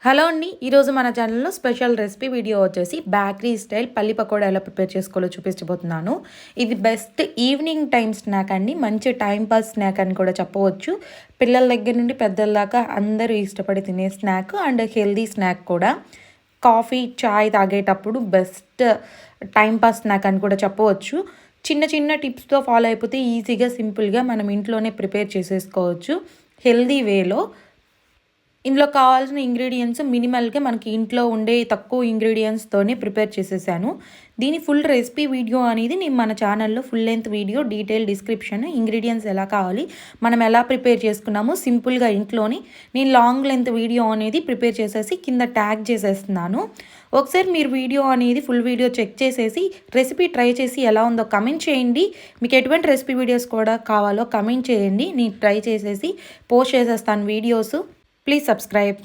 Hello అండి, ఈరోజు మన ఛానల్లో స్పెషల్ రెసిపీ వీడియో వచ్చేసి బేకరీ స్టైల్ పల్లి పకోడా ఎలా ప్రిపేర్ చేసుకోవాలో చూపించబోతున్నాను. ఇది బెస్ట్ ఈవినింగ్ టైం స్నాక్ అండి. మంచి టైం పాస్ స్నాక్ అని కూడా చెప్పవచ్చు. పిల్లల దగ్గర నుండి పెద్దల దాకా అందరూ ఇష్టపడి తినే స్నాక్ అండ్ హెల్దీ స్నాక్ కూడా. కాఫీ చాయ్ తాగేటప్పుడు బెస్ట్ టైం పాస్ స్నాక్ అని కూడా చెప్పవచ్చు. చిన్న చిన్న టిప్స్తో ఫాలో అయిపోతే ఈజీగా సింపుల్గా మనం ఇంట్లోనే ప్రిపేర్ చేసేసుకోవచ్చు హెల్దీ వేలో. ఇందులో కావాల్సిన ఇంగ్రీడియంట్స్ మినిమల్గా మనకి ఇంట్లో ఉండే తక్కువ ఇంగ్రీడియంట్స్తోనే ప్రిపేర్ చేసేసాను. దీని ఫుల్ రెసిపీ వీడియో అనేది నేను మన ఛానల్లో full length video, detail description, ingredients ఎలా కావాలి, మనం ఎలా ప్రిపేర్ చేసుకున్నామో సింపుల్గా ఇంట్లోని నేను లాంగ్ లెంత్ వీడియో అనేది ప్రిపేర్ చేసేసి కింద ట్యాగ్ చేసేస్తున్నాను. ఒకసారి మీరు వీడియో అనేది ఫుల్ వీడియో చెక్ చేసేసి రెసిపీ ట్రై చేసి ఎలా ఉందో కమెంట్ చేయండి. మీకు ఎటువంటి రెసిపీ వీడియోస్ కూడా కావాలో కమెంట్ చేయండి. నేను ట్రై చేసేసి పోస్ట్ చేసేస్తాను వీడియోస్. Please subscribe.